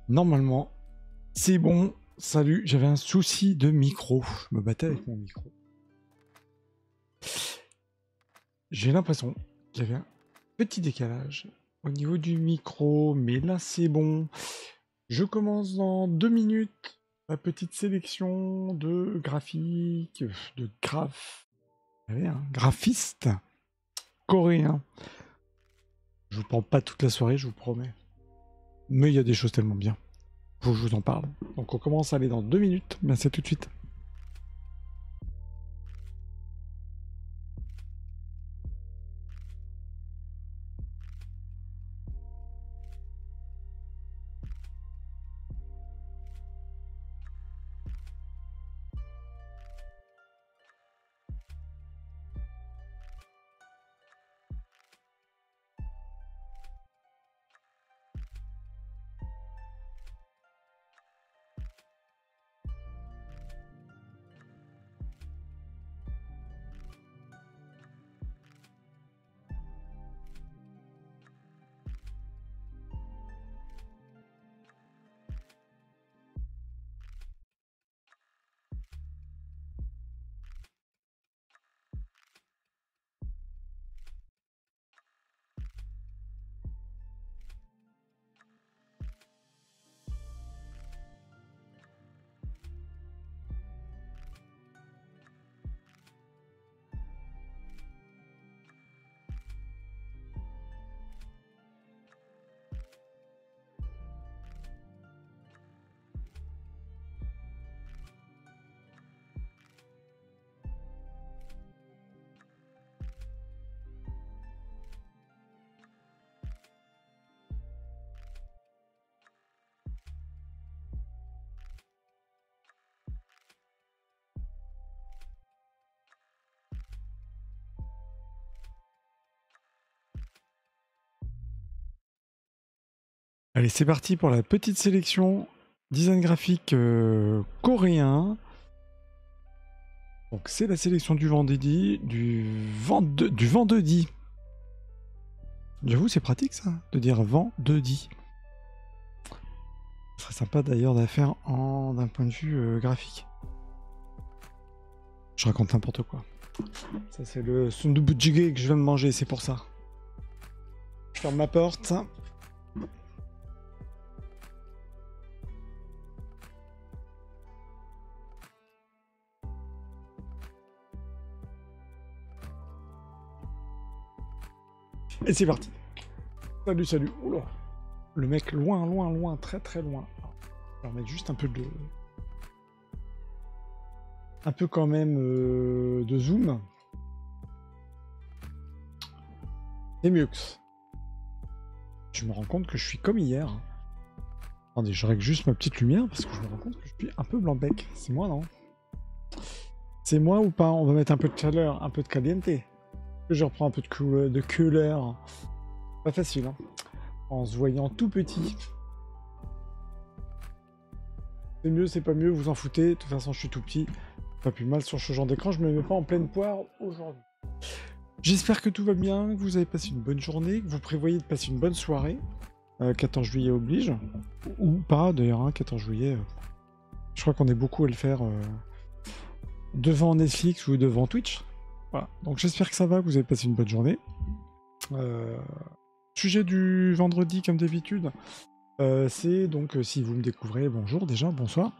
Normalement, c'est bon. Salut, j'avais un souci de micro. Je me battais avec mon micro. J'ai l'impression qu'il y avait un petit décalage au niveau du micro, mais là c'est bon. Je commence dans 2 minutes ma petite sélection de graphiques, de un graphiste coréen. Je vous prends pas toute la soirée, je vous promets. Mais il y a des choses tellement bien. Faut que je vous en parle. Donc on commence à aller dans 2 minutes. Mais c'est tout de suite. Allez, c'est parti pour la petite sélection design graphique coréen. Donc c'est la sélection du vendredi, du vendredi. J'avoue, c'est pratique ça, de dire vendredi. Ce serait sympa d'ailleurs d'à faire d'un point de vue graphique. Je raconte n'importe quoi. Ça c'est le sundubujigae que je viens de manger, c'est pour ça. Je ferme ma porte. Et c'est parti. Salut, salut. Oula. Le mec loin, loin, loin, très très loin. On va mettre juste un peu de... Un peu quand même de zoom. C'est mieux que ça. Je me rends compte que je suis comme hier. Attendez, je règle juste ma petite lumière parce que je me rends compte que je suis un peu blanc-bec. C'est moi, non? C'est moi ou pas? On va mettre un peu de chaleur, un peu de caliente. Je reprends un peu de couleur. Pas facile, hein. En se voyant tout petit. C'est mieux, c'est pas mieux, vous en foutez. De toute façon, je suis tout petit. Pas plus mal sur ce genre d'écran. Je me mets pas en pleine poire aujourd'hui. J'espère que tout va bien, que vous avez passé une bonne journée, que vous prévoyez de passer une bonne soirée. 14 juillet oblige. Ou pas, d'ailleurs, hein, 14 juillet. Je crois qu'on est beaucoup à le faire devant Netflix ou devant Twitch. Voilà. Donc j'espère que ça va, que vous avez passé une bonne journée. Sujet du vendredi, comme d'habitude, c'est donc, si vous me découvrez, bonjour déjà, bonsoir.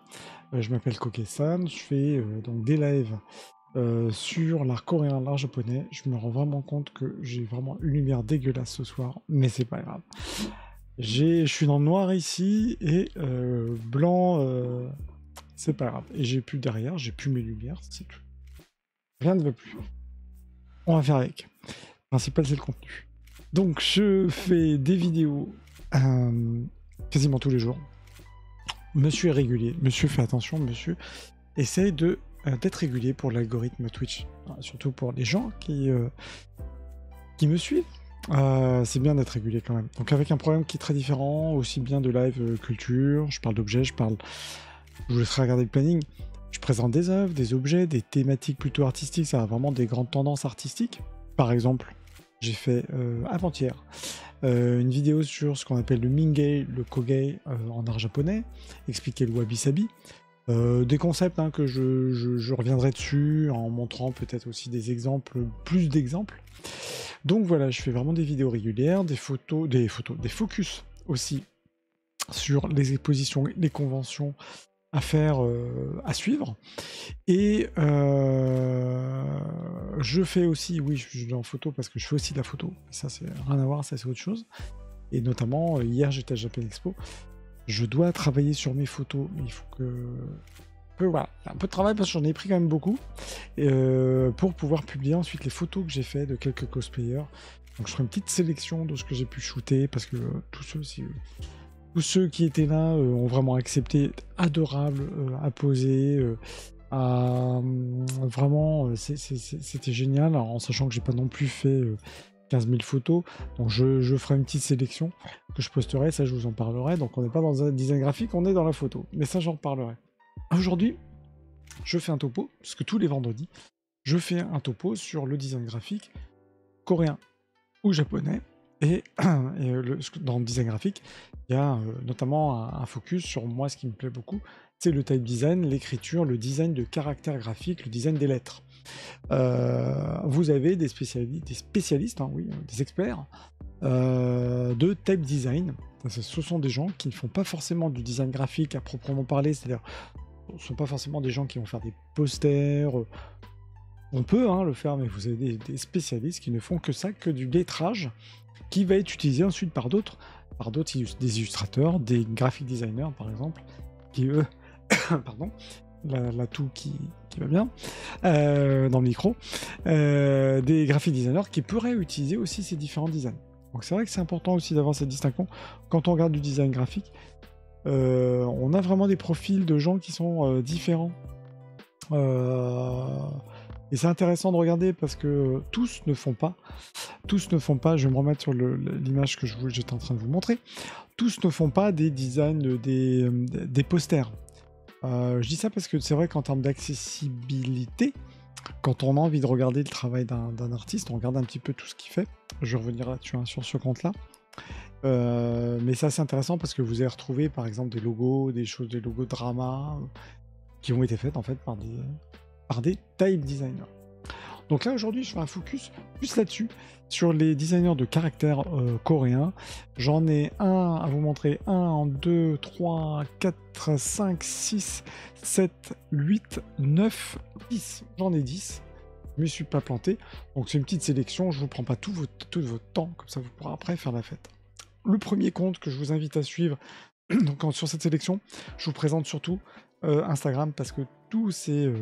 Je m'appelle Koke-san, je fais donc des lives sur l'art coréen, l'art japonais. Je me rends vraiment compte que j'ai vraiment une lumière dégueulasse ce soir, mais c'est pas grave. Je suis dans le noir ici, et blanc, c'est pas grave. Et j'ai plus derrière, j'ai plus mes lumières, c'est tout. Rien ne va plus. On va faire avec. Le principal, c'est le contenu. Donc, je fais des vidéos quasiment tous les jours. Monsieur est régulier. Monsieur fait attention. Monsieur essaye d'être régulier pour l'algorithme Twitch. Surtout pour les gens qui me suivent. C'est bien d'être régulier quand même. Donc, avec un programme qui est très différent, aussi bien de live culture, je parle d'objets, je vous laisserai regarder le planning. Je présente des œuvres, des objets, des thématiques plutôt artistiques, ça a vraiment des grandes tendances artistiques. Par exemple, j'ai fait avant-hier une vidéo sur ce qu'on appelle le Mingei, le Kogei en art japonais, expliquer le wabi-sabi. Des concepts hein, que je reviendrai dessus en montrant peut-être aussi des exemples, plus d'exemples. Donc voilà, je fais vraiment des vidéos régulières, des focus aussi sur les expositions, les conventions à faire, à suivre. Et je fais aussi, oui, je suis en photo parce que je fais aussi de la photo. Ça, c'est rien à voir, ça c'est autre chose. Et notamment, hier j'étais à Japan Expo. Je dois travailler sur mes photos, mais il faut que voilà, un peu de travail parce que j'en ai pris quand même beaucoup pour pouvoir publier ensuite les photos que j'ai fait de quelques cosplayers. Donc je ferai une petite sélection de ce que j'ai pu shooter parce que tous ceux qui étaient là ont vraiment accepté, adorable à poser, vraiment c'était génial. Alors, en sachant que j'ai pas non plus fait 15 000 photos, donc je ferai une petite sélection que je posterai, ça je vous en parlerai. Donc on n'est pas dans un design graphique, on est dans la photo, mais ça j'en reparlerai. Aujourd'hui, je fais un topo, parce que tous les vendredis, je fais un topo sur le design graphique coréen ou japonais. Et, dans le design graphique, il y a notamment un focus sur moi, ce qui me plaît beaucoup, c'est le type design, l'écriture, le design de caractère graphique, le design des lettres. Vous avez des spécialistes, hein, oui, des experts de type design. Ce sont des gens qui ne font pas forcément du design graphique à proprement parler, c'est-à-dire ce ne sont pas forcément des gens qui vont faire des posters. On peut hein, le faire, mais vous avez des spécialistes qui ne font que ça, que du lettrage, qui va être utilisé ensuite par d'autres, des illustrateurs, des graphic designers par exemple, qui eux, pardon, la toux qui va bien dans le micro, des graphic designers qui pourraient utiliser aussi ces différents designs. Donc c'est vrai que c'est important aussi d'avoir cette distinction quand on regarde du design graphique. On a vraiment des profils de gens qui sont différents. Et c'est intéressant de regarder parce que tous ne font pas, je vais me remettre sur l'image que j'étais en train de vous montrer, tous ne font pas des designs, des posters. Je dis ça parce que c'est vrai qu'en termes d'accessibilité, quand on a envie de regarder le travail d'un artiste, on regarde un petit peu tout ce qu'il fait. Je vais revenir là-dessus hein, sur ce compte-là. Mais c'est assez intéressant parce que vous allez retrouver par exemple des logos, des logos drama qui ont été faits en fait par des type designers. Donc là aujourd'hui je fais un focus plus là-dessus, sur les designers de caractères coréens. J'en ai un à vous montrer, 1, 2, 3, 4, 5, 6, 7, 8, 9, 10. J'en ai 10. Je me suis pas planté. Donc c'est une petite sélection, je vous prends pas tout votre temps, comme ça vous pourrez après faire la fête. Le premier compte que je vous invite à suivre donc, sur cette sélection, je vous présente surtout Instagram parce que tous ces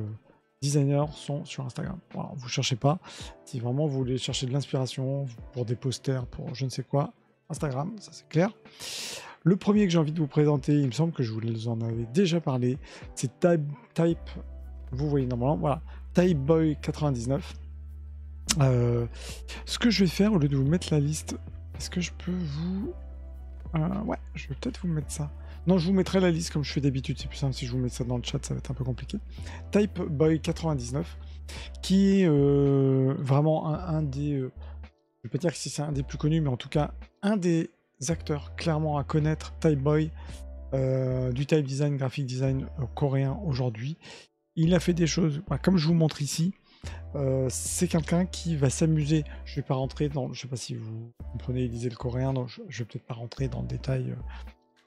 designers sont sur Instagram. Voilà, vous cherchez pas. Si vraiment vous voulez chercher de l'inspiration pour des posters, pour je ne sais quoi, Instagram, ça c'est clair. Le premier que j'ai envie de vous présenter, il me semble que je vous en avais déjà parlé, c'est Type, vous voyez normalement, voilà, Typeboy99. Ce que je vais faire, au lieu de vous mettre la liste, est-ce que je peux vous... ouais, je vais peut-être vous mettre ça. Non, je vous mettrai la liste comme je fais d'habitude, c'est plus simple si je vous mets ça dans le chat, ça va être un peu compliqué. Typeboy99, qui est vraiment un des... je vais pas dire que c'est un des plus connus, mais en tout cas, un des acteurs clairement à connaître, Typeboy, du type design, graphic design coréen aujourd'hui. Il a fait des choses, comme je vous montre ici, c'est quelqu'un qui va s'amuser. Je vais pas rentrer dans... Je sais pas si vous comprenez, lisez le coréen, donc je vais peut-être pas rentrer dans le détail...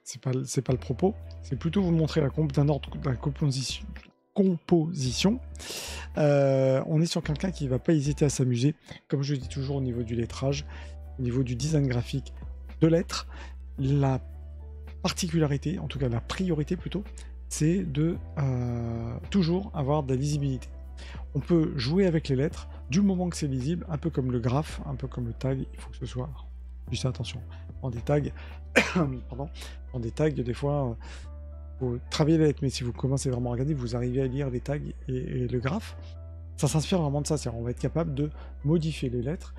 c'est pas le propos, c'est plutôt vous montrer d'un ordre de la composition. On est sur quelqu'un qui va pas hésiter à s'amuser, comme je dis toujours au niveau du lettrage, au niveau du design graphique de lettres. La particularité, en tout cas la priorité plutôt, c'est de toujours avoir de la lisibilité. On peut jouer avec les lettres du moment que c'est lisible, un peu comme le graphe, un peu comme le tag, il faut que ce soit... Juste attention, en des tags, pardon, en des tags, des fois, faut travailler les lettres, mais si vous commencez vraiment à regarder, vous arrivez à lire les tags et le graphe. Ça s'inspire vraiment de ça, c'est-à-dire on va être capable de modifier les lettres,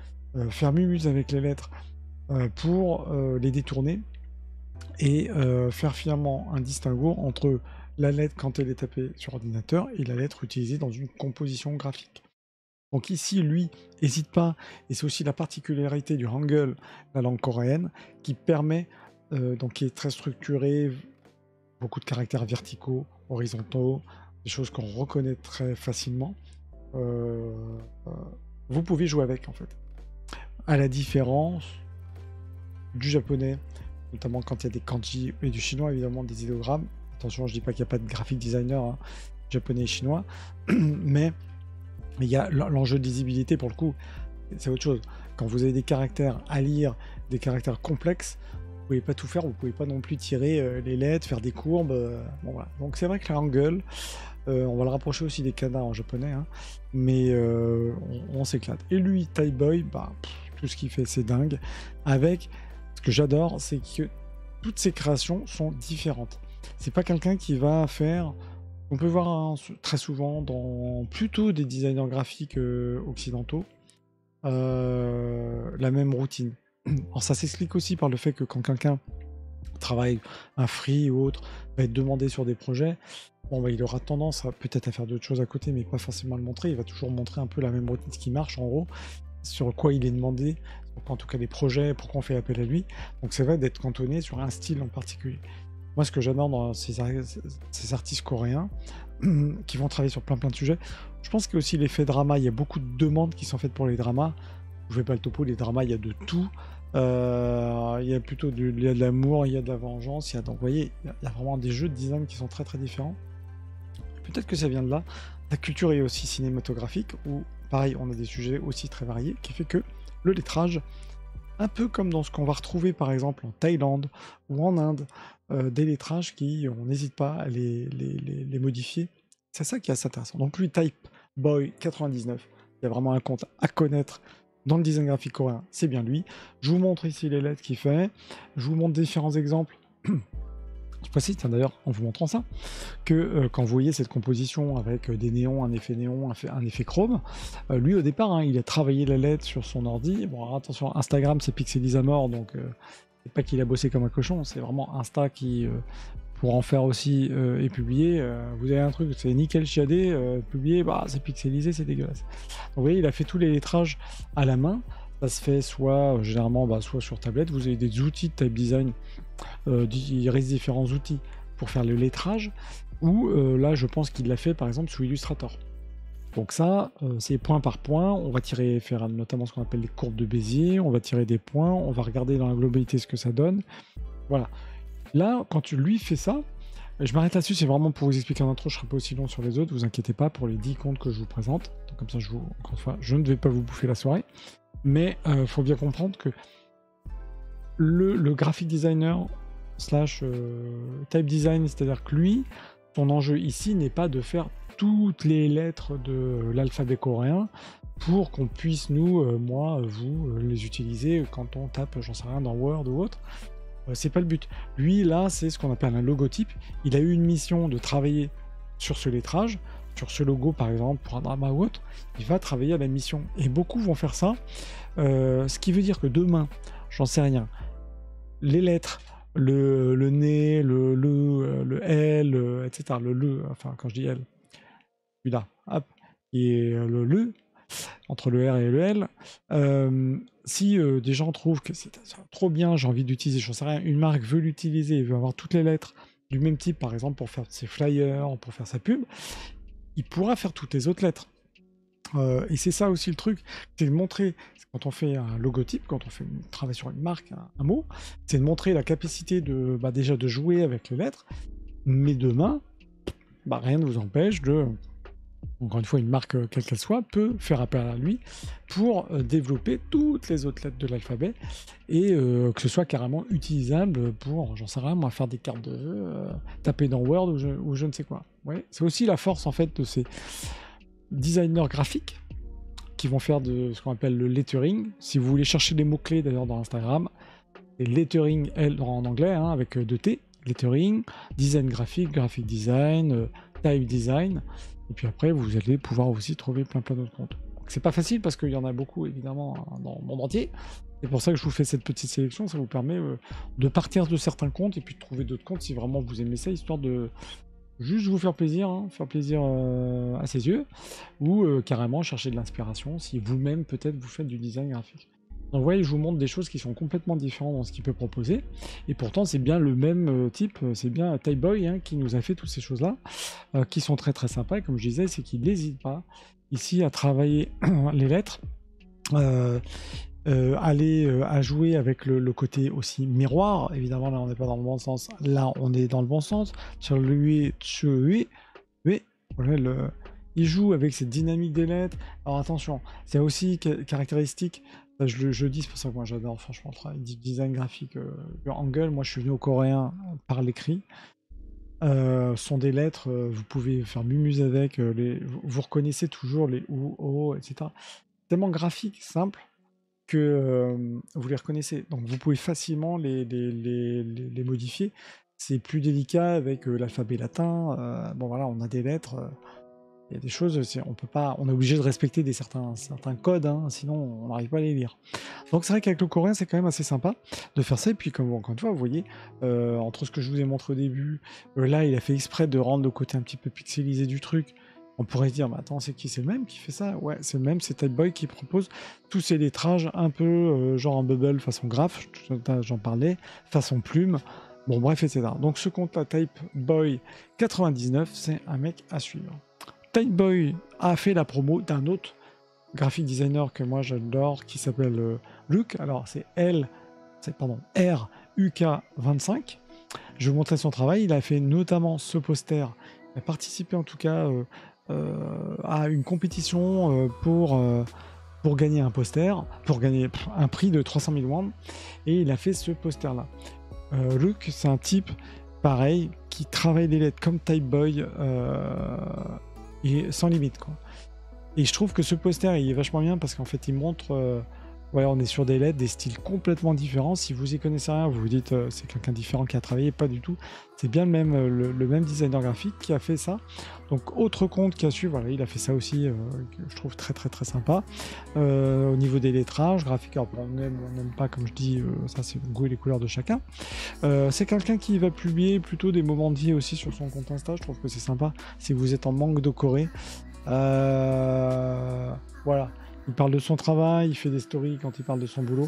faire mumuse avec les lettres pour les détourner et faire finalement un distinguo entre la lettre quand elle est tapée sur ordinateur et la lettre utilisée dans une composition graphique. Donc ici, lui, n'hésite pas, et c'est aussi la particularité du Hangul, la langue coréenne, qui permet, donc qui est très structurée, beaucoup de caractères verticaux, horizontaux, des choses qu'on reconnaît très facilement. Euh, euh, vous pouvez jouer avec, en fait. À la différence du japonais, notamment quand il y a des kanji, et du chinois, évidemment, des idéogrammes. Attention, je dis pas qu'il n'y a pas de graphic designer, hein, japonais et chinois, mais il y a l'enjeu de lisibilité, pour le coup, c'est autre chose. Quand vous avez des caractères à lire, des caractères complexes, vous pouvez pas tout faire, vous pouvez pas non plus tirer les lettres, faire des courbes. Bon, voilà. Donc c'est vrai que la Hangul, on va le rapprocher aussi des kanas en japonais, hein, mais on s'éclate. Et lui, Type Boy, bah, tout ce qu'il fait, c'est dingue. Avec, ce que j'adore, c'est que toutes ses créations sont différentes. C'est pas quelqu'un qui va faire... On peut voir hein, très souvent dans plutôt des designers graphiques occidentaux la même routine. Alors ça s'explique aussi par le fait que quand quelqu'un travaille un free ou autre, va être demandé sur des projets, bon, bah, il aura tendance peut-être à faire d'autres choses à côté, mais pas forcément le montrer. Il va toujours montrer un peu la même routine, ce qui marche en gros, sur quoi il est demandé, en tout cas des projets, pourquoi on fait appel à lui. Donc c'est vrai d'être cantonné sur un style en particulier. Moi, ce que j'adore dans ces artistes coréens qui vont travailler sur plein de sujets, je pense qu'il y a aussi l'effet drama. Il y a beaucoup de demandes qui sont faites pour les dramas. Je ne fais pas le topo, les dramas, il y a de tout. Il y a plutôt il y a de l'amour, il y a de la vengeance. Donc, vous voyez, il y a vraiment des jeux de design qui sont très très différents. Peut-être que ça vient de là. La culture est aussi cinématographique, où pareil, on a des sujets aussi très variés, qui fait que le lettrage, un peu comme dans ce qu'on va retrouver par exemple en Thaïlande ou en Inde, des lettrages qui, on n'hésite pas à les modifier. C'est ça qui est assez intéressant. Donc lui, Type Boy 99, il y a vraiment un compte à connaître dans le design graphique coréen, c'est bien lui. Je vous montre ici les lettres qu'il fait, je vous montre différents exemples. Je précise d'ailleurs en vous montrant ça que quand vous voyez cette composition avec des néons, un effet chrome, lui au départ hein, il a travaillé la lettre sur son ordi. Bon alors, attention, Instagram c'est pixelise à mort, donc c'est pas qu'il a bossé comme un cochon, c'est vraiment Insta qui pour en faire aussi et publier. Vous avez un truc, c'est nickel chiadé, publié, bah c'est pixelisé, c'est dégueulasse. Donc vous voyez, il a fait tous les lettrages à la main. Ça se fait soit généralement soit sur tablette, vous avez des outils de type design, il reste différents outils pour faire le lettrage, ou là je pense qu'il l'a fait par exemple sous Illustrator. Donc ça, c'est point par point, on va faire notamment ce qu'on appelle les courbes de Bézier, on va tirer des points, on va regarder dans la globalité ce que ça donne. Voilà. Là, quand lui fait ça, je m'arrête là-dessus, c'est vraiment pour vous expliquer en intro, je ne serai pas aussi long sur les autres, vous inquiétez pas pour les 10 comptes que je vous présente. Donc, comme ça, encore une fois, je ne vais pas vous bouffer la soirée. Mais il faut bien comprendre que le graphic designer slash type design, c'est-à-dire que lui, son enjeu ici n'est pas de faire toutes les lettres de l'alphabet coréen pour qu'on puisse, nous, moi, vous, les utiliser quand on tape, j'en sais rien, dans Word ou autre. C'est pas le but. Lui, là, c'est ce qu'on appelle un logotype. Il a eu une mission de travailler sur ce lettrage, sur ce logo, par exemple, pour un drama ou autre. Il va travailler à la mission. Et beaucoup vont faire ça. Ce qui veut dire que demain, j'en sais rien, les lettres, le nez, le L, etc. Enfin, quand je dis L, celui-là, hop, et le, entre le R et le L. Si des gens trouvent que c'est trop bien, j'ai envie d'utiliser, j'en sais rien, une marque veut l'utiliser, veut avoir toutes les lettres du même type, par exemple, pour faire ses flyers, pour faire sa pub, il pourra faire toutes les autres lettres. Et c'est ça aussi le truc, c'est de montrer, quand on fait un logotype, quand on travaille sur une marque, un mot, c'est de montrer la capacité déjà de jouer avec les lettres, mais demain, rien ne vous empêche de... Encore une fois, une marque, quelle qu'elle soit, peut faire appel à lui pour développer toutes les autres lettres de l'alphabet et que ce soit carrément utilisable pour, j'en sais rien, moi, faire des cartes de vœux, taper dans Word ou je ne sais quoi. Ouais, c'est aussi la force, en fait, de ces designers graphiques qui vont faire de ce qu'on appelle le lettering. Si vous voulez chercher des mots-clés, d'ailleurs, dans Instagram, c'est lettering, en anglais, hein, avec 2 T, lettering, design graphique, graphic design, type design. Et puis après, vous allez pouvoir aussi trouver plein d'autres comptes. C'est pas facile parce qu'il y en a beaucoup, évidemment, dans le monde entier. C'est pour ça que je vous fais cette petite sélection. Ça vous permet de partir de certains comptes et puis de trouver d'autres comptes si vraiment vous aimez ça, histoire de juste vous faire plaisir, hein, faire plaisir à ses yeux, ou carrément chercher de l'inspiration si vous-même peut-être vous faites du design graphique. Donc vous voyez, je vous montre des choses qui sont complètement différentes dans ce qu'il peut proposer, et pourtant c'est bien le même type, c'est bien Typeboy hein, qui nous a fait toutes ces choses-là, qui sont très très sympas, et comme je disais, c'est qu'il n'hésite pas ici à travailler les lettres, euh, à jouer avec le côté aussi miroir. Évidemment, là, on n'est pas dans le bon sens. Là, on est dans le bon sens. Sur lui, oui, voilà, il joue avec cette dynamique des lettres. Alors attention, c'est aussi caractéristique. Je le dis, c'est pour ça que moi j'adore franchement le travail du design graphique Angle. Moi, je suis venu au coréen par l'écrit. Sont des lettres, vous pouvez faire mumuse avec, vous reconnaissez toujours les ou, o, etc. Tellement graphique, simple, que vous les reconnaissez. Donc vous pouvez facilement les modifier. C'est plus délicat avec l'alphabet latin. Bon voilà, on a des lettres. Il y a des choses, on peut pas, on est obligé de respecter certains codes, hein, sinon on n'arrive pas à les lire. Donc c'est vrai qu'avec le coréen, c'est quand même assez sympa de faire ça. Et puis comme encore une fois, vous voyez, entre ce que je vous ai montré au début, là il a fait exprès de rendre le côté un petit peu pixelisé du truc. On pourrait se dire, mais attends, c'est qui? C'est le même qui fait ça? Ouais, c'est le même, c'est Typeboy qui propose tous ces lettrages un peu genre en bubble façon graphe, j'en parlais, façon plume, bon bref, etc. Donc ce compte-là, Typeboy 99, c'est un mec à suivre. Typeboy a fait la promo d'un autre graphic designer que moi j'adore, qui s'appelle Luke, alors c'est RUK25. Je vais vous montrer son travail, il a fait notamment ce poster, il a participé en tout cas à une compétition pour gagner un poster, pour gagner un prix de 300 000 won, et il a fait ce poster-là. Luke, c'est un type pareil qui travaille des lettres comme Typeboy et sans limite, quoi. Et je trouve que ce poster il est vachement bien parce qu'en fait il montre ouais, on est sur des lettres, des styles complètement différents. Si vous y connaissez rien, vous vous dites c'est quelqu'un différent qui a travaillé, pas du tout. C'est bien le même designer graphique qui a fait ça. Donc autre compte qui a su, voilà, il a fait ça aussi, que je trouve très très très sympa. Au niveau des lettrages graphiques, alors, on n'aime pas, comme je dis, ça c'est le goût et les couleurs de chacun. C'est quelqu'un qui va publier plutôt des moments de vie aussi sur son compte Insta. Je trouve que c'est sympa. Si vous êtes en manque de Corée, voilà. Il parle de son travail, il fait des stories quand il parle de son boulot.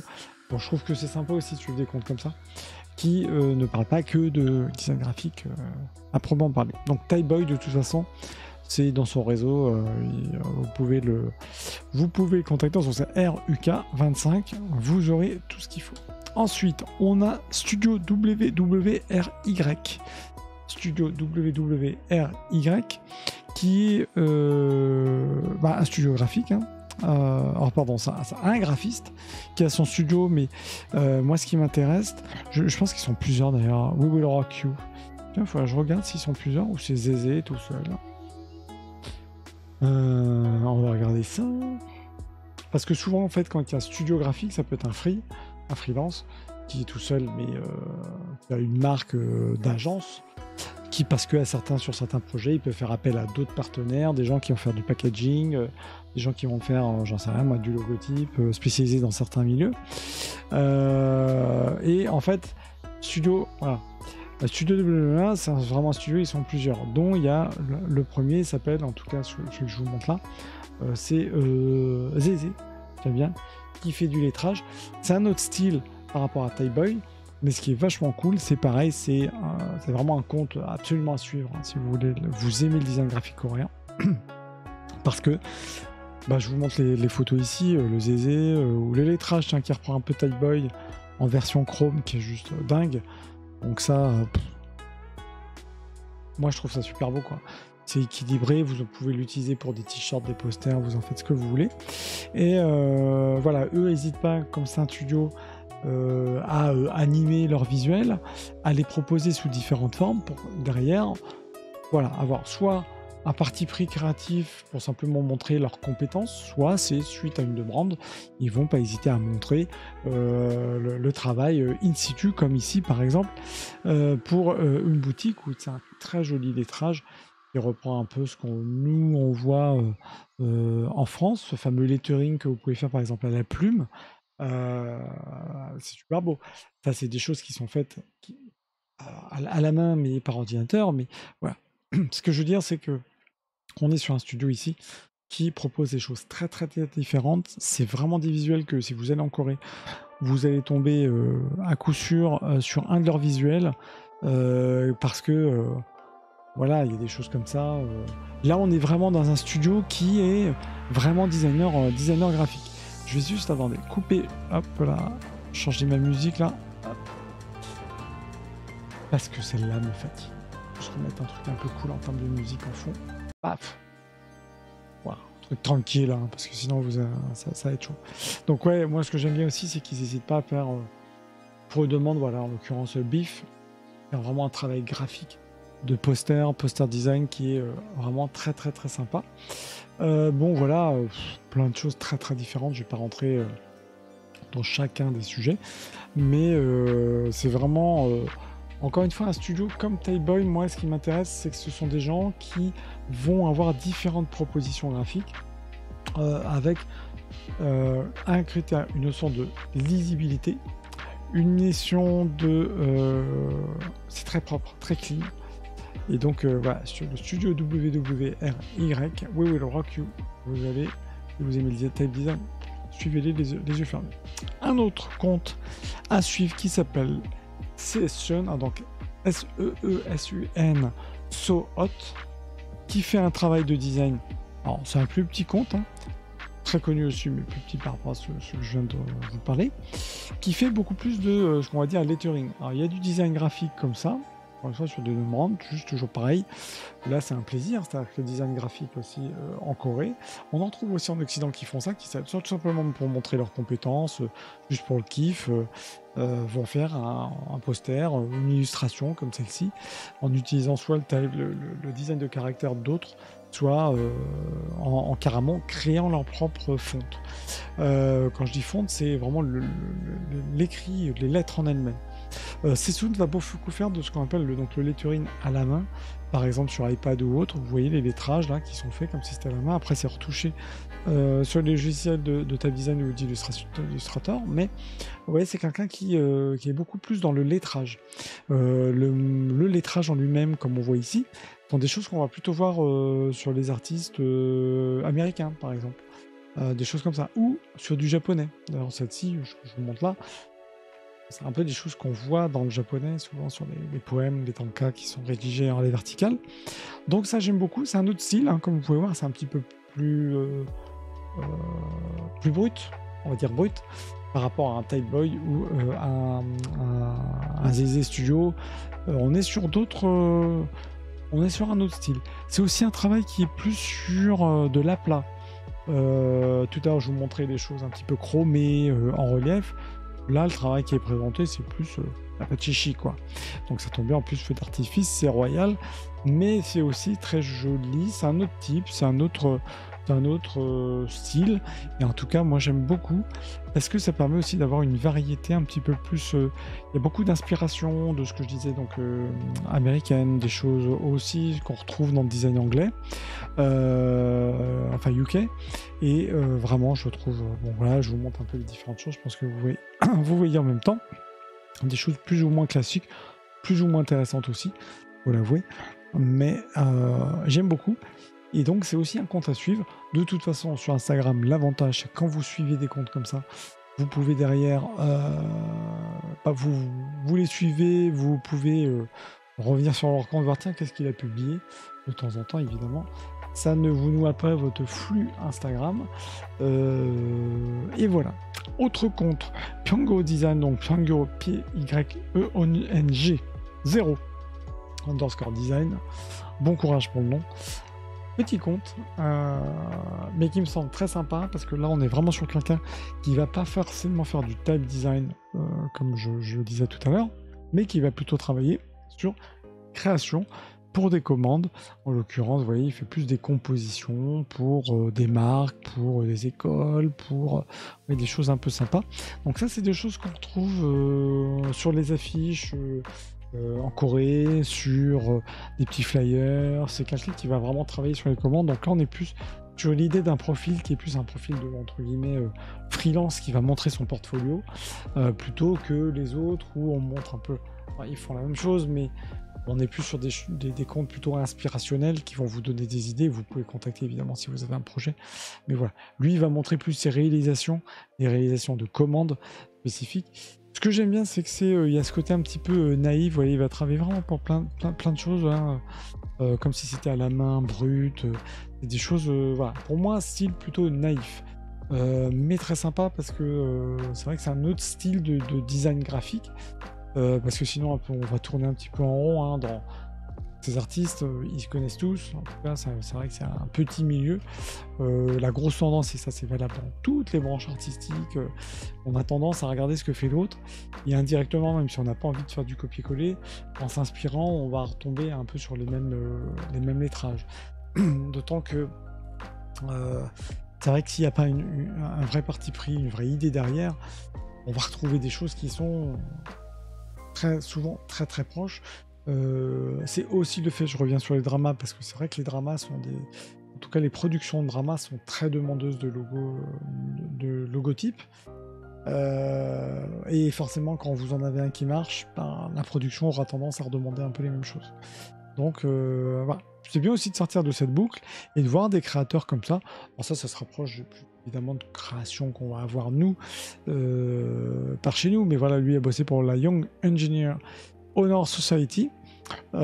Bon, je trouve que c'est sympa aussi de suivre des comptes comme ça, qui ne parlent pas que de design graphique à proprement parler. Donc Typeboy, de toute façon, c'est dans son réseau. Vous pouvez le contacter sur sa RUK25. Vous aurez tout ce qu'il faut. Ensuite, on a Studio WWRY. Studio WWRY, qui est un studio graphique, hein. Alors pardon, c'est un graphiste qui a son studio, mais moi ce qui m'intéresse, je pense qu'ils sont plusieurs d'ailleurs. We Will Rock You. Tiens, faut que je regarde s'ils sont plusieurs ou c'est Zézé tout seul. On va regarder ça. Parce que souvent en fait quand il y a un studio graphique, ça peut être un freelance qui est tout seul, mais qui a une marque d'agence. Qui, parce que sur certains projets, il peut faire appel à d'autres partenaires, des gens qui vont faire du packaging, des gens qui vont faire, j'en sais rien, moi, du logotype, spécialisé dans certains milieux. Et en fait, Studio, voilà. Studio WWA, c'est vraiment un studio, ils sont plusieurs, dont il y a le premier, s'appelle, en tout cas, celui que je vous montre là, c'est Zézé, très bien, qui fait du lettrage. C'est un autre style par rapport à Typeboy. Mais ce qui est vachement cool, c'est pareil, c'est vraiment un compte absolument à suivre, hein, si vous aimez le design graphique coréen. Parce que, je vous montre les photos ici, le Zézé, ou le lettrage, tiens, qui reprend un peu Typeboy en version chrome, qui est juste dingue. Donc ça, moi je trouve ça super beau, quoi. C'est équilibré, vous pouvez l'utiliser pour des t-shirts, des posters, vous en faites ce que vous voulez. Et voilà, eux n'hésitent pas, comme c'est un studio, à animer leurs visuels, à les proposer sous différentes formes pour derrière, voilà, avoir soit un parti pris créatif pour simplement montrer leurs compétences, soit c'est suite à une demande, ils vont pas hésiter à montrer le travail in situ, comme ici par exemple, pour une boutique où c'est un très joli lettrage qui reprend un peu ce on voit en France, ce fameux lettering que vous pouvez faire par exemple à la plume. C'est super beau. Ça, c'est des choses qui sont faites à la main, mais par ordinateur. Mais voilà, Ce que je veux dire, c'est que on est sur un studio ici qui propose des choses très très très différentes. C'est vraiment des visuels que si vous allez en Corée, vous allez tomber à coup sûr sur un de leurs visuels parce que voilà, il y a des choses comme ça. Là, on est vraiment dans un studio qui est vraiment designer graphique. Je vais juste, attendez, couper, hop là, changer ma musique là, hop, parce que celle-là me fatigue. Je vais remettre un truc un peu cool en termes de musique en fond. Paf. Voilà, un truc tranquille, hein, parce que sinon ça va être chaud. Donc ouais, moi ce que j'aime bien aussi, c'est qu'ils n'hésitent pas à faire, pour eux demande, voilà, en l'occurrence Biff, faire vraiment un travail graphique de poster design qui est vraiment très très très sympa. Bon voilà, plein de choses très très différentes, je vais pas rentrer dans chacun des sujets, mais c'est vraiment encore une fois un studio comme Typeboy. Moi ce qui m'intéresse, c'est que ce sont des gens qui vont avoir différentes propositions graphiques avec un critère, une notion de lisibilité, une notion de c'est très propre, très clean. Et donc voilà, sur le studio WWRY, We Will Rock You, vous avez, si vous aimez le type design, suivez-les les yeux fermés. Un autre compte à suivre qui s'appelle Seesun, donc SEESUN, So Hot, qui fait un travail de design. Alors c'est un plus petit compte, hein, très connu aussi, mais plus petit par rapport à ce que je viens de vous parler, qui fait beaucoup plus de ce qu'on va dire lettering. Alors il y a du design graphique comme ça, une fois sur des demandes, juste toujours pareil. Là, c'est un plaisir, c'est-à-dire que le design graphique aussi en Corée. On en trouve aussi en Occident qui font ça, qui tout simplement pour montrer leurs compétences, juste pour le kiff, vont faire un poster, une illustration comme celle-ci, en utilisant soit le design de caractère d'autres, soit en carrément créant leur propre fonte. Quand je dis fonte, c'est vraiment l'écrit, les lettres en elles-mêmes. Seesun va beaucoup faire de ce qu'on appelle le lettering à la main, par exemple sur iPad ou autre. Vous voyez les lettrages là qui sont faits comme si c'était à la main. Après, c'est retouché sur les logiciels de Type Design ou d'Illustrator, mais vous voyez, c'est quelqu'un qui est beaucoup plus dans le lettrage. Le lettrage en lui-même, comme on voit ici, sont des choses qu'on va plutôt voir sur les artistes américains, par exemple. Des choses comme ça, ou sur du japonais. D'ailleurs, celle-ci, je vous montre là, c'est un peu des choses qu'on voit dans le japonais, souvent sur les poèmes, les tankas qui sont rédigés en les verticales. Donc ça, j'aime beaucoup. C'est un autre style, hein, comme vous pouvez voir, c'est un petit peu plus brut, on va dire brut, par rapport à un Typeboy ou un ZZ Studio. On est sur d'autres... on est sur un autre style. C'est aussi un travail qui est plus sur de l'aplat. Tout à l'heure, je vous montrais des choses un petit peu chromées en relief. Là, le travail qui est présenté, c'est plus la pâte chichi, quoi. Donc ça tombe bien, en plus, feu d'artifice, c'est royal, mais c'est aussi très joli. C'est un autre type, c'est un autre style. Et en tout cas, moi, j'aime beaucoup parce que ça permet aussi d'avoir une variété un petit peu plus. Il y a beaucoup d'inspiration de ce que je disais, donc américaine, des choses aussi qu'on retrouve dans le design anglais, enfin UK. Et vraiment, je trouve. Bon, voilà, je vous montre un peu les différentes choses. Je pense que vous voyez en même temps des choses plus ou moins classiques, plus ou moins intéressantes aussi, faut l'avouer. Mais j'aime beaucoup. Et donc, c'est aussi un compte à suivre. De toute façon, sur Instagram, l'avantage, c'est quand vous suivez des comptes comme ça, vous pouvez derrière, vous les suivez, vous pouvez revenir sur leur compte, voir tiens, qu'est-ce qu'il a publié, de temps en temps, évidemment. Ça ne vous noie pas votre flux Instagram. Et voilà. Autre compte, Pyongo Design, donc Pyongo P-Y-E-O-N-G 0 underscore design. Bon courage pour le nom. Petit compte, mais qui me semble très sympa parce que là on est vraiment sur quelqu'un qui va pas forcément faire du type design comme je le disais tout à l'heure, mais qui va plutôt travailler sur création pour des commandes. En l'occurrence, vous voyez, il fait plus des compositions pour des marques, pour des écoles, pour des choses un peu sympas. Donc ça, c'est des choses qu'on retrouve sur les affiches. En Corée, sur des petits flyers. C'est quelqu'un qui va vraiment travailler sur les commandes. Donc là, on est plus sur l'idée d'un profil qui est plus un profil de, entre guillemets, freelance qui va montrer son portfolio plutôt que les autres où on montre un peu. Enfin, ils font la même chose, mais On est plus sur des comptes plutôt inspirationnels qui vont vous donner des idées. Vous pouvez contacter évidemment si vous avez un projet. Mais voilà, lui, il va montrer plus ses réalisations, des réalisations de commandes spécifiques. Ce que j'aime bien, c'est que il y a ce côté un petit peu naïf. Vous voyez, il va travailler vraiment pour plein de choses, hein, comme si c'était à la main, brute. Des choses, voilà. Pour moi, un style plutôt naïf. Mais très sympa parce que c'est vrai que c'est un autre style de design graphique. Parce que sinon, on va tourner un petit peu en rond, hein, dans ces artistes, ils se connaissent tous. En tout cas, c'est vrai que c'est un petit milieu. La grosse tendance, et ça c'est valable dans toutes les branches artistiques, on a tendance à regarder ce que fait l'autre. Et indirectement, même si on n'a pas envie de faire du copier-coller, en s'inspirant, on va retomber un peu sur les mêmes lettrages. D'autant que c'est vrai que s'il n'y a pas un vrai parti pris, une vraie idée derrière, on va retrouver des choses qui sont très souvent très très proches. C'est aussi le fait, je reviens sur les dramas, parce que c'est vrai que les dramas sont en tout cas les productions de dramas sont très demandeuses de logotypes. Et forcément, quand vous en avez un qui marche, la production aura tendance à redemander un peu les mêmes choses. Donc voilà, c'est bien aussi de sortir de cette boucle et de voir des créateurs comme ça. Alors ça se rapproche évidemment de créations qu'on va avoir nous par chez nous, mais voilà, lui a bossé pour la Young Engineer Honor Society. Ça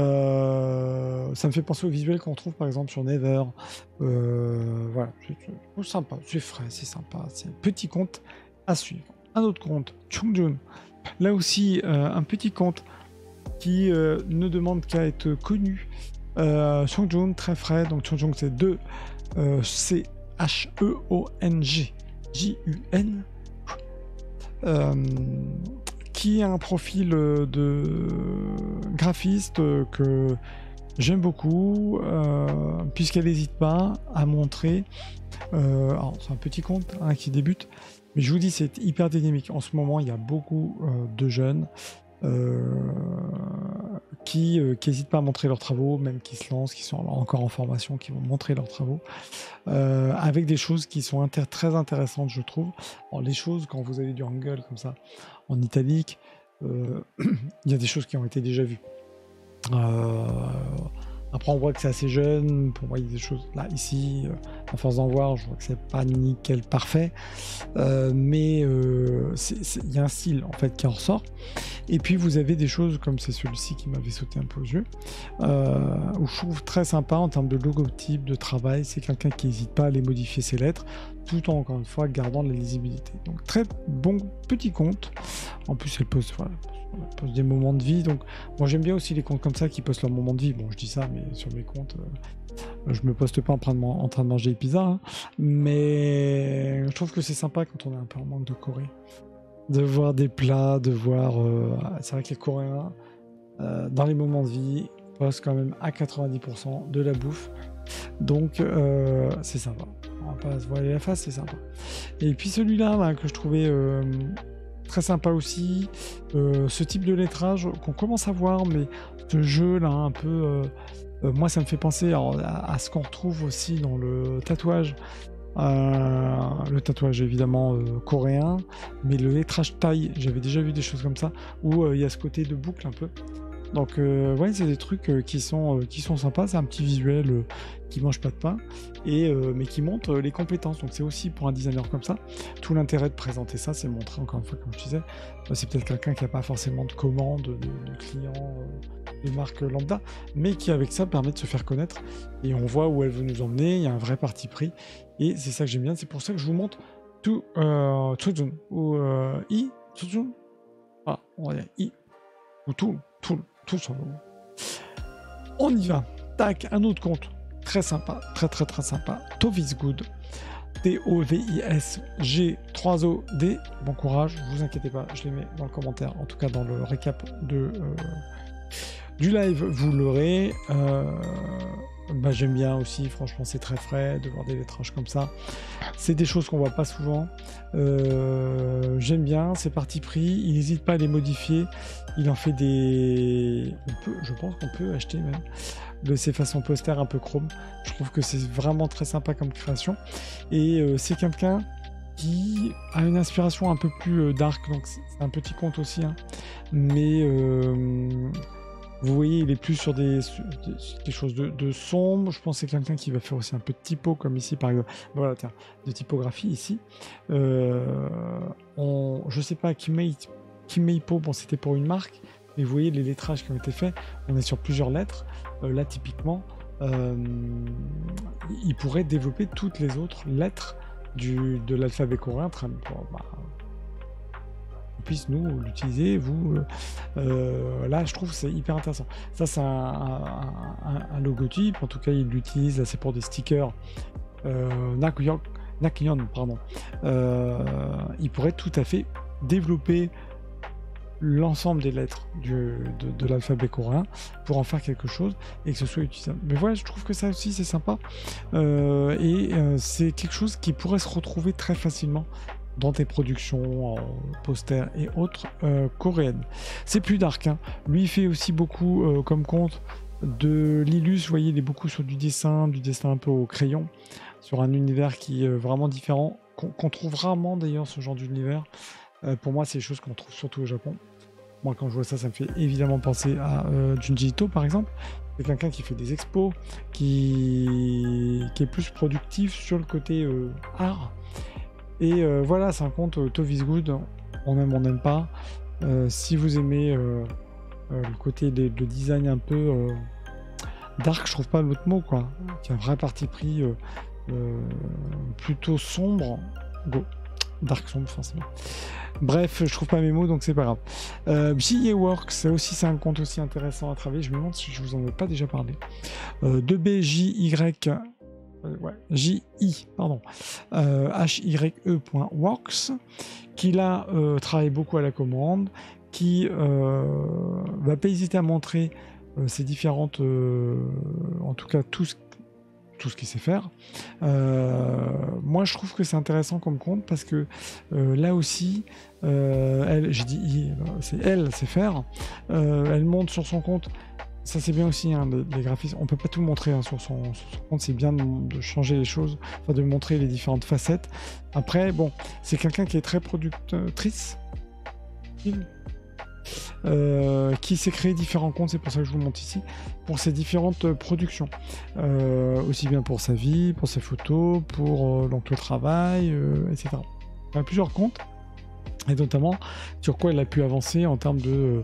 me fait penser au visuel qu'on trouve par exemple sur Never. Voilà, c'est sympa, c'est frais, c'est sympa, c'est un petit conte à suivre. Un autre conte, Chongjun. Là aussi, un petit conte qui ne demande qu'à être connu. Chongjun, très frais, donc Chongjun c'est 2 C-H-E-O-N-G J-U-N, qui a un profil de graphiste que j'aime beaucoup, puisqu'elle n'hésite pas à montrer. Alors, c'est un petit compte hein, qui débute, mais je vous dis, c'est hyper dynamique. En ce moment, il y a beaucoup de jeunes qui n'hésitent pas à montrer leurs travaux, même qui se lancent, qui sont encore en formation, qui vont montrer leurs travaux, avec des choses qui sont très intéressantes, je trouve. Alors, les choses, quand vous avez du Hangul comme ça, en italique, il y a des choses qui ont été déjà vues. Après, on voit que c'est assez jeune. Pour moi, il y a des choses là, ici, à force d'en voir, je vois que c'est pas nickel parfait. Mais il y a un style en fait qui en ressort. Et puis, vous avez des choses comme c'est celui-ci qui m'avait sauté un peu aux yeux, où je trouve très sympa en termes de logotype, de travail. C'est quelqu'un qui n'hésite pas à aller modifier ses lettres, tout en, encore une fois, gardant de la lisibilité. Donc, très bon petit compte. En plus, elle pose, voilà, elle pose des moments de vie. Donc, moi, j'aime bien aussi les comptes comme ça qui postent leurs moments de vie. Bon, je dis ça, mais sur mes comptes, je me poste pas en train de manger des pizzas. Hein. Mais je trouve que c'est sympa quand on est un peu en manque de Corée. De voir des plats, de voir... c'est vrai que les Coréens, dans les moments de vie, postent quand même à 90% de la bouffe. Donc, c'est sympa. On va pas se voiler la face, c'est sympa. Et puis celui-là, là, que je trouvais très sympa aussi, ce type de lettrage qu'on commence à voir, mais ce jeu-là, un peu... moi, ça me fait penser à ce qu'on retrouve aussi dans le tatouage. Le tatouage évidemment coréen, mais le lettrage thaï, j'avais déjà vu des choses comme ça, où il y a ce côté de boucle un peu. Donc ouais, c'est des trucs qui sont sympas, c'est un petit visuel qui mange pas de pain, mais qui montre les compétences. Donc c'est aussi pour un designer comme ça, tout l'intérêt de présenter ça, c'est montrer encore une fois, comme je disais, c'est peut-être quelqu'un qui n'a pas forcément de commandes, de clients, de marque lambda, mais qui avec ça permet de se faire connaître, et on voit où elle veut nous emmener, il y a un vrai parti pris, et c'est ça que j'aime bien, c'est pour ça que je vous montre tout Chojun, ou I, Chojun, ah, on va dire I, ou tout sur le... On y va. Tac, un autre compte. Très sympa, très sympa. Tovis Good. T-O-V-I-S-G 3-O-D. Bon courage, vous inquiétez pas, je les mets dans le commentaire, en tout cas dans le récap du live, vous l'aurez. J'aime bien aussi, franchement c'est très frais de voir des lettrages comme ça. C'est des choses qu'on voit pas souvent. J'aime bien, c'est parti pris, il n'hésite pas à les modifier. Il en fait des... je pense qu'on peut acheter même de ces façons poster un peu chrome. Je trouve que c'est vraiment très sympa comme création. Et c'est quelqu'un qui a une inspiration un peu plus dark, donc c'est un petit conte aussi, hein. Mais Vous voyez, il est plus sur des choses de sombre. Je pense que c'est quelqu'un qui va faire aussi un peu de typo, comme ici, par exemple. Voilà, tiens, de typographie ici. Je sais pas, Kimeipo, bon, c'était pour une marque. Mais vous voyez les lettrages qui ont été faits. On est sur plusieurs lettres. Là, typiquement, il pourrait développer toutes les autres lettres de l'alphabet coréen. Puisse nous l'utiliser, vous là je trouve que c'est hyper intéressant. Ça c'est un logotype, en tout cas il l'utilise, là c'est pour des stickers Nakyon, pardon. Il pourrait tout à fait développer l'ensemble des lettres de l'alphabet coréen pour en faire quelque chose et que ce soit utilisable. Mais voilà, je trouve que ça aussi c'est sympa c'est quelque chose qui pourrait se retrouver très facilement dans tes productions posters et autres coréennes. C'est plus dark, hein. Lui il fait aussi beaucoup comme compte de l'illus, vous voyez il est beaucoup sur du dessin un peu au crayon, sur un univers qui est vraiment différent, qu'on trouve rarement d'ailleurs ce genre d'univers. Pour moi c'est des choses qu'on trouve surtout au Japon. Moi quand je vois ça, ça me fait évidemment penser à Junji Ito par exemple. C'est quelqu'un qui fait des expos, qui est plus productif sur le côté art. Et voilà, c'est un conte Love is Good, on aime, on n'aime pas. Si vous aimez le côté de design un peu dark, je trouve pas l'autre mot, quoi, qui a un vrai parti pris plutôt sombre, go. Dark sombre, forcément. Bref, je trouve pas mes mots, donc c'est pas grave. J.E. Works, ça aussi, c'est un compte aussi intéressant à travailler. Je me demande si je vous en ai pas déjà parlé. 2BJY. J-I, pardon, HYE.works, qui là travaille beaucoup à la commande, qui va pas hésiter à montrer ses différentes, en tout cas tout ce qu'il sait faire. Moi je trouve que c'est intéressant comme compte parce que là aussi, j'ai dit c'est elle sait faire, elle monte sur son compte. Ça c'est bien aussi, hein, les graphismes. On peut pas tout montrer hein, sur son compte, c'est bien de changer les choses, enfin de montrer les différentes facettes. Après, bon, c'est quelqu'un qui est très productrice, qui s'est créé différents comptes, c'est pour ça que je vous le montre ici, pour ses différentes productions. Aussi bien pour sa vie, pour ses photos, pour donc le travail, etc. Il y a plusieurs comptes. Et notamment sur quoi elle a pu avancer en termes de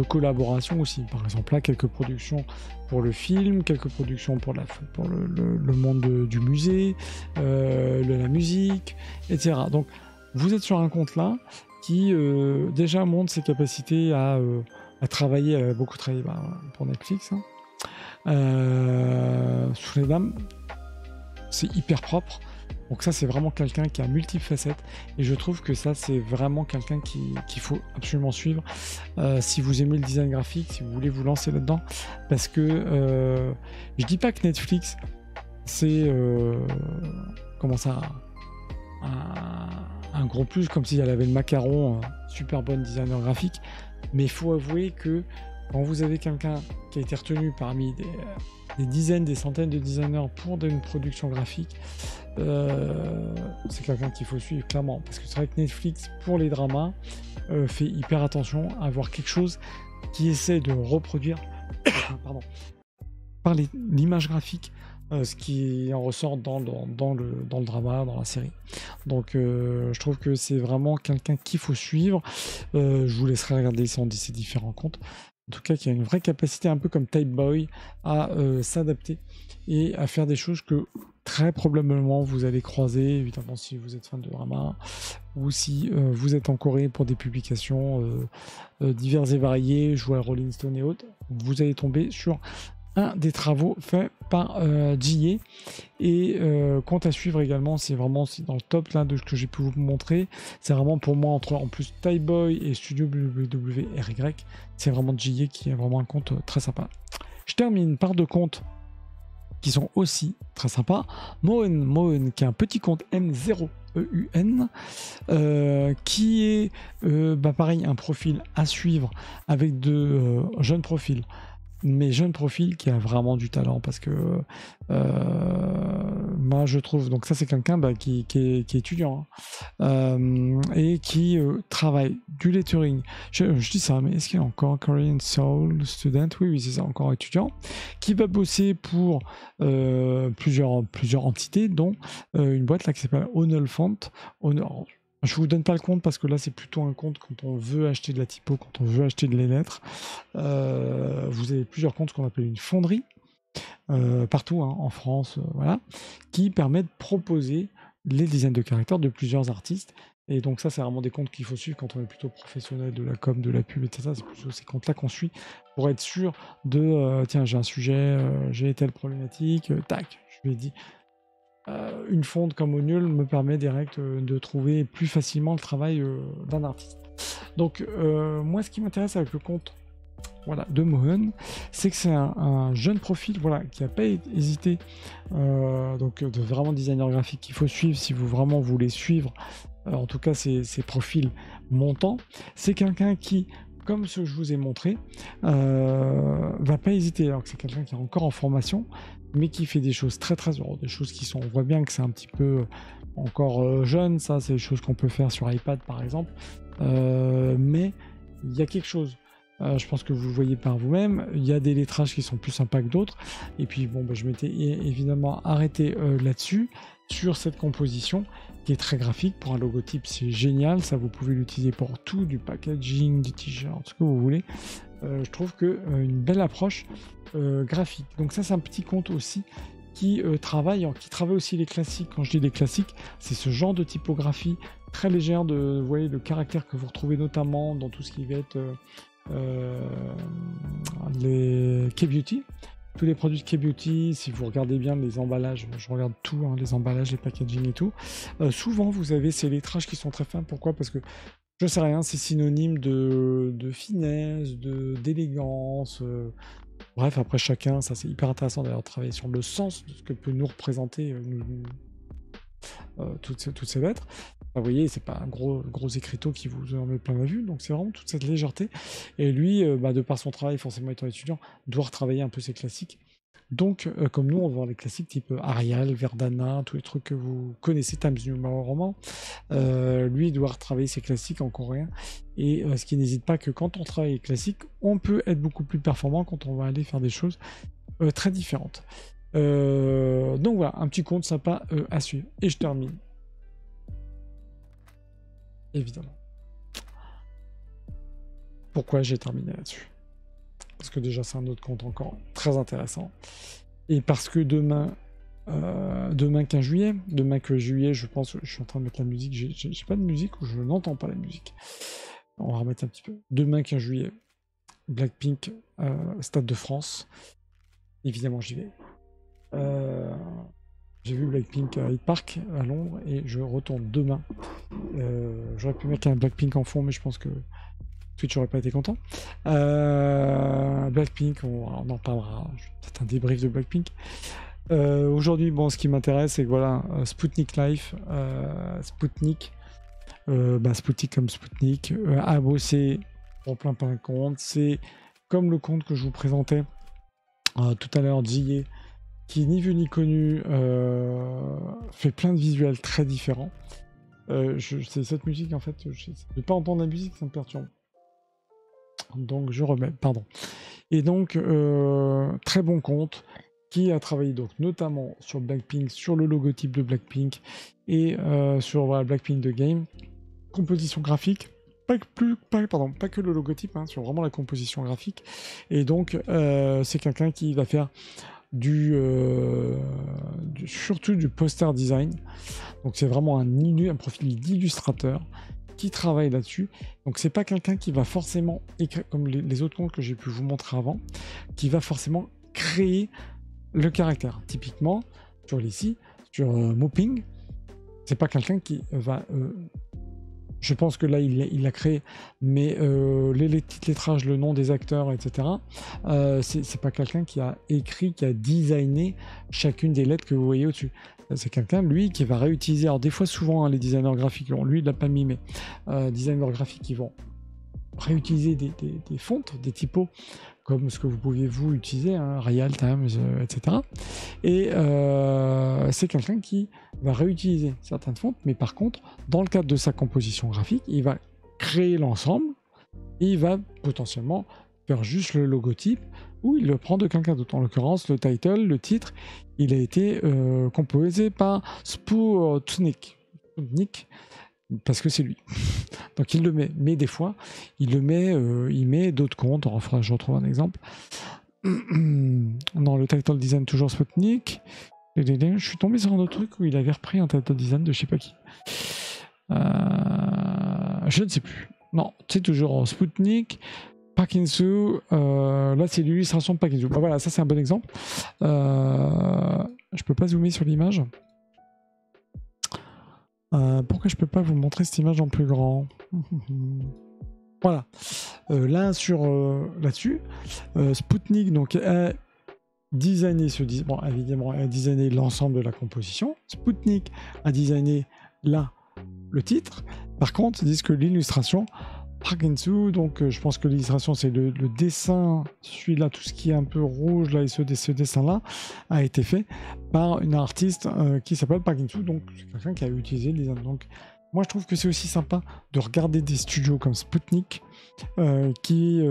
collaboration aussi. Par exemple, là, quelques productions pour le film, quelques productions pour le monde du musée, la musique, etc. Donc, vous êtes sur un compte là qui déjà montre ses capacités à travailler, beaucoup travailler pour Netflix. Sous les dames, c'est hyper propre. Donc ça, c'est vraiment quelqu'un qui a multiples facettes. Et je trouve que ça, c'est vraiment quelqu'un qu'il faut absolument suivre. Si vous aimez le design graphique, si vous voulez vous lancer là-dedans. Parce que je dis pas que Netflix, c'est comment ça, un gros plus, comme si elle avait le macaron, super bonne designer graphique. Mais il faut avouer que quand vous avez quelqu'un qui a été retenu parmi des dizaines, des centaines de designers pour une production graphique, c'est quelqu'un qu'il faut suivre clairement, parce que c'est vrai que Netflix pour les dramas fait hyper attention à avoir quelque chose qui essaie de reproduire pardon, par l'image graphique ce qui en ressort dans le drama, dans la série. Donc je trouve que c'est vraiment quelqu'un qu'il faut suivre. Je vous laisserai regarder ces différents comptes. En tout cas, qui a une vraie capacité, un peu comme Type Boy, à s'adapter et à faire des choses que très probablement vous allez croiser, évidemment si vous êtes fan de drama, ou si vous êtes en Corée pour des publications diverses et variées, je vois Rolling Stone et autres, vous allez tomber sur un des travaux faits par J.E. Et compte à suivre également, c'est vraiment dans le top là de ce que j'ai pu vous montrer. C'est vraiment pour moi entre en plus Type Boy et Studio WWRY, c'est vraiment J.E. qui est vraiment un compte très sympa. Je termine par deux comptes qui sont aussi très sympas. Moen qui est un petit compte M0EUN qui est pareil un profil à suivre avec de jeunes profils. mais jeune profil qui a vraiment du talent parce que moi je trouve, donc ça c'est quelqu'un qui est étudiant et qui travaille du lettering. Je dis ça, mais est-ce qu'il est encore Korean Soul Student? Oui, c'est ça, encore étudiant, qui va bosser pour plusieurs entités, dont une boîte là qui s'appelle Honor Font. Honor. Je vous donne pas le compte parce que là c'est plutôt un compte quand on veut acheter de la typo, quand on veut acheter de les lettres. Vous avez plusieurs comptes, ce qu'on appelle une fonderie, partout en France, voilà, qui permet de proposer les dizaines de caractères de plusieurs artistes. Et donc ça c'est vraiment des comptes qu'il faut suivre quand on est plutôt professionnel de la com, de la pub, etc. C'est plutôt ces comptes-là qu'on suit pour être sûr de tiens j'ai un sujet, j'ai telle problématique, tac, je lui ai dit. Une fonte comme O'Neill me permet direct de trouver plus facilement le travail d'un artiste. Donc moi ce qui m'intéresse avec le compte de Mohen, c'est que c'est un jeune profil qui n'a pas hésité, donc de vraiment designer graphique qu'il faut suivre si vous vraiment voulez suivre en tout cas ces profils montants. C'est quelqu'un qui, comme ce que je vous ai montré, va pas hésiter, alors que c'est quelqu'un qui est encore en formation, mais qui fait des choses très très heureuses, des choses qui sont, on voit bien que c'est un petit peu encore jeune, ça c'est des choses qu'on peut faire sur iPad par exemple, mais il y a quelque chose, je pense que vous le voyez par vous-même, il y a des lettrages qui sont plus sympas que d'autres, et puis bon, je m'étais évidemment arrêté là-dessus, sur cette composition qui est très graphique. Pour un logotype c'est génial, ça vous pouvez l'utiliser pour tout, du packaging, du t-shirt, ce que vous voulez. Je trouve que une belle approche graphique. Donc ça c'est un petit compte aussi qui travaille aussi les classiques. Quand je dis les classiques, c'est ce genre de typographie très légère de, vous voyez, le caractère que vous retrouvez notamment dans tout ce qui va être les K-Beauty. Tous les produits de K-Beauty, si vous regardez bien les emballages, je regarde tout, les emballages, les packaging et tout, souvent vous avez ces lettrages qui sont très fins. Pourquoi? Parce que je sais rien, c'est synonyme de finesse, d'élégance. Bref, après chacun, ça c'est hyper intéressant d'ailleurs de travailler sur le sens de ce que peut nous représenter toutes ces lettres. Vous voyez, c'est pas un gros écriteau qui vous en met plein la vue, donc c'est vraiment toute cette légèreté. Et lui, de par son travail, forcément étant étudiant, doit retravailler un peu ses classiques. Donc, comme nous, on va voir les classiques type Arial, Verdana, tous les trucs que vous connaissez, Times New Roman. Lui, il doit retravailler ses classiques en coréen. Et ce qui n'hésite pas que quand on travaille les classiques, on peut être beaucoup plus performant quand on va aller faire des choses très différentes. Donc voilà, un petit compte sympa à suivre. Et je termine. Évidemment. Pourquoi j'ai terminé là-dessus? Parce que déjà c'est un autre compte encore très intéressant. Et parce que demain 15 juillet, je pense, je suis en train de mettre la musique, j'ai pas de musique ou je n'entends pas la musique. On va remettre un petit peu. Demain 15 juillet, Blackpink, Stade de France. Évidemment j'y vais. J'ai vu Blackpink à Hyde Park à Londres et je retourne demain. J'aurais pu mettre un Blackpink en fond, mais je pense que Twitch n'aurait pas été content. Blackpink, on en parlera. Peut-être un débrief de Blackpink. Aujourd'hui, ce qui m'intéresse, c'est que voilà, Sputnik Life, Sputnik comme Sputnik, a bossé pour plein de comptes. C'est comme le compte que je vous présentais tout à l'heure, Jie, qui ni vu ni connu, fait plein de visuels très différents. C'est cette musique en fait, je ne pas entendre la musique, ça me perturbe. Donc je remets, pardon. Et donc très bon compte qui a travaillé donc notamment sur Blackpink, sur le logotype de Blackpink et sur Blackpink The Game, composition graphique. Pas que le logotype, sur vraiment la composition graphique. Et donc c'est quelqu'un qui va faire surtout du poster design. Donc c'est vraiment un profil d'illustrateur qui travaille là-dessus. Donc c'est pas quelqu'un qui va forcément écrire, comme les autres comptes que j'ai pu vous montrer avant, qui va forcément créer le caractère. Typiquement, sur ici, sur Mopping, c'est pas quelqu'un qui va... je pense que là, il l'a créé, mais les petits lettrages, le nom des acteurs, etc., c'est pas quelqu'un qui a écrit, qui a designé chacune des lettres que vous voyez au-dessus. C'est quelqu'un, lui, qui va réutiliser. Alors, des fois, souvent, les designers graphiques, lui, il l'a pas mis, mais designers graphiques, ils vont réutiliser des fontes, des typos, comme ce que vous pouviez vous utiliser, hein, Real Times, etc. Et c'est quelqu'un qui va réutiliser certaines fontes, mais par contre, dans le cadre de sa composition graphique, il va créer l'ensemble et il va potentiellement faire juste le logotype ou il le prend de quelqu'un d'autre. En l'occurrence, le title, le titre, il a été composé par Sputnik, parce que c'est lui. Donc il le met, mais des fois, il met d'autres comptes. Enfin, je retrouve un exemple. Non, le title design toujours Sputnik. Je suis tombé sur un autre truc où il avait repris un title design de je sais pas qui. Je ne sais plus. Non, c'est toujours Sputnik. Parkinsu, là c'est l'illustration de Parkinsu. Bah voilà, ça c'est un bon exemple. Je peux pas zoomer sur l'image. Pourquoi je peux pas vous montrer cette image en plus grand? Voilà. Là là-dessus, Sputnik donc a designé bon évidemment a designé l'ensemble de la composition. Sputnik a designé là le titre. Par contre, ils disent que l'illustration Parkinsu, donc je pense que l'illustration c'est le dessin, celui-là, tout ce qui est un peu rouge là et ce dessin-là a été fait par une artiste qui s'appelle Parkinsu, donc c'est quelqu'un qui a utilisé le design. Donc moi je trouve que c'est aussi sympa de regarder des studios comme Sputnik qui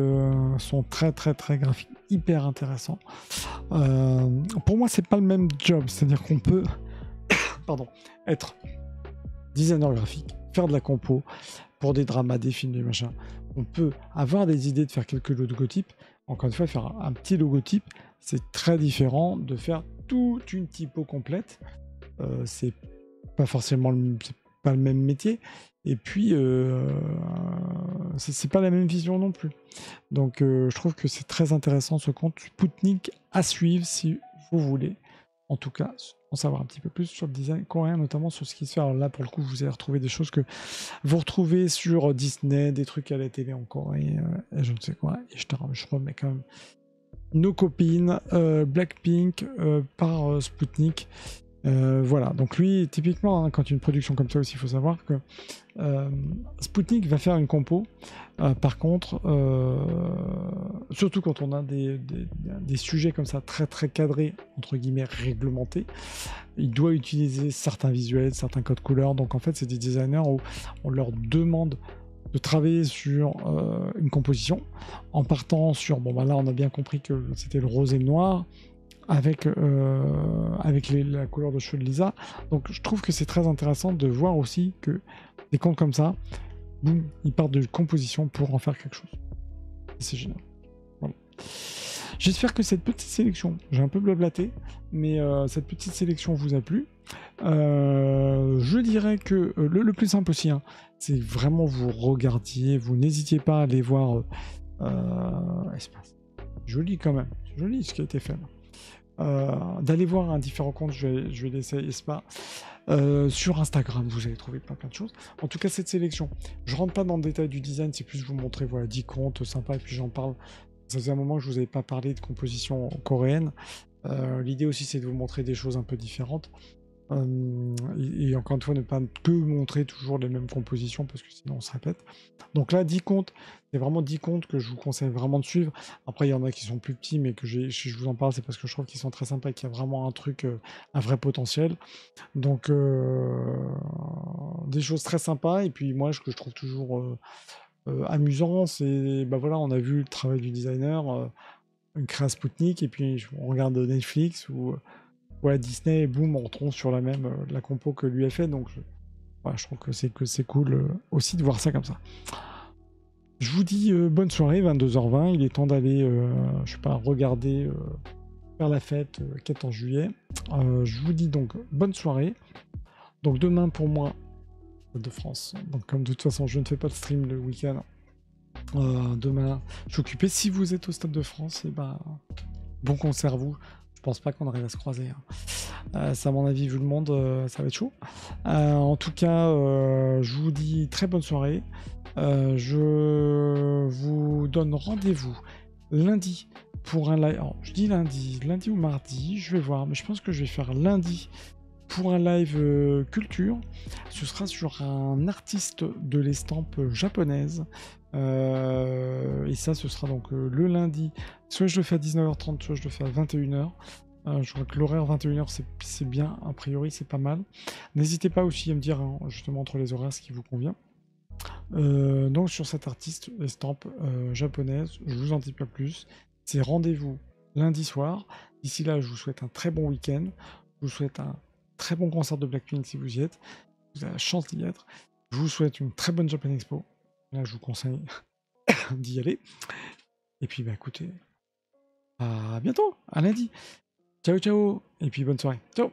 sont très très très graphiques, hyper intéressants. Pour moi c'est pas le même job, c'est-à-dire qu'on peut être designer graphique, faire de la compo pour des dramas, des films, des machins. On peut avoir des idées de faire quelques logotypes. Encore une fois, faire un petit logotype, c'est très différent de faire toute une typo complète. C'est pas forcément pas le même métier. Et puis, c'est pas la même vision non plus. Donc, je trouve que c'est très intéressant ce compte Sputnik à suivre si vous voulez. En tout cas, en savoir un petit peu plus sur le design coréen, notamment sur ce qui se fait. Alors là, pour le coup, vous allez retrouver des choses que vous retrouvez sur Disney, des trucs à la télé en Corée, et je ne sais quoi. Et je remets quand même nos copines, Blackpink, par Sputnik. Voilà, donc lui, typiquement, hein, quand une production comme ça aussi, il faut savoir que Sputnik va faire une compo. Par contre, surtout quand on a des sujets comme ça très très cadrés, entre guillemets réglementés, il doit utiliser certains visuels, certains codes couleurs. Donc en fait, c'est des designers où on leur demande de travailler sur une composition en partant sur, bon bah là on a bien compris que c'était le rose et le noir, avec la couleur de cheveux de Lisa. Donc je trouve que c'est très intéressant de voir aussi que des comptes comme ça, boum, ils partent de composition pour en faire quelque chose. C'est génial. Voilà. J'espère que cette petite sélection, j'ai un peu blablaté, mais cette petite sélection vous a plu. Je dirais que le plus simple aussi, hein, c'est vraiment vous regardiez, vous n'hésitiez pas à aller voir Espace. Joli quand même, c'est joli ce qui a été fait. D'aller voir un différent compte, je vais laisser Espa. Sur Instagram, vous allez trouver plein de choses. En tout cas, cette sélection, je rentre pas dans le détail du design, c'est plus vous montrer voilà 10 comptes sympas et puis j'en parle. Ça faisait un moment que je vous avais pas parlé de composition coréenne. L'idée aussi, c'est de vous montrer des choses un peu différentes. Et encore une fois, ne pas que montrer toujours les mêmes compositions parce que sinon on se répète. Donc là, 10 comptes, c'est vraiment 10 comptes que je vous conseille vraiment de suivre. Après, il y en a qui sont plus petits, mais que si je vous en parle, c'est parce que je trouve qu'ils sont très sympas et qu'il y a vraiment un truc, un vrai potentiel. Donc, des choses très sympas. Et puis, moi, ce que je trouve toujours amusant, c'est, bah voilà, on a vu le travail du designer, une créa Sputnik, et puis on regarde Netflix ou voilà, Disney, et boum, on retombe sur la compo que lui a fait. Donc, voilà, je trouve que c'est cool aussi de voir ça comme ça. Je vous dis bonne soirée, 22h20. Il est temps d'aller, je sais pas, regarder, faire la fête 14 juillet. Je vous dis donc bonne soirée. Donc, demain pour moi, de France. Donc, comme de toute façon, je ne fais pas de stream le week-end. Demain, je suis occupé. Si vous êtes au Stade de France, et ben, bon concert à vous. Je pense pas qu'on arrive à se croiser. Hein. Ça, à mon avis, vu le monde, ça va être chaud. En tout cas, je vous dis très bonne soirée. Je vous donne rendez-vous lundi pour un live. Alors, je dis lundi ou mardi, je vais voir, mais je pense que je vais faire lundi pour un live culture. Ce sera sur un artiste de l'estampe japonaise Et ça, ce sera donc le lundi. Soit je le fais à 19h30, soit je le fais à 21h. Je crois que l'horaire 21h, c'est bien. A priori, c'est pas mal. N'hésitez pas aussi à me dire, hein, justement, entre les horaires, ce qui vous convient. Donc, sur cette artiste estampe japonaise, je vous en dis pas plus. C'est rendez-vous lundi soir. D'ici là, je vous souhaite un très bon week-end. Je vous souhaite un très bon concert de Blackpink si vous y êtes. Vous avez la chance d'y être. Je vous souhaite une très bonne Japan Expo. Là, je vous conseille d'y aller. Et puis, bah écoutez, à bientôt, à lundi. Ciao, ciao. Et puis, bonne soirée. Ciao.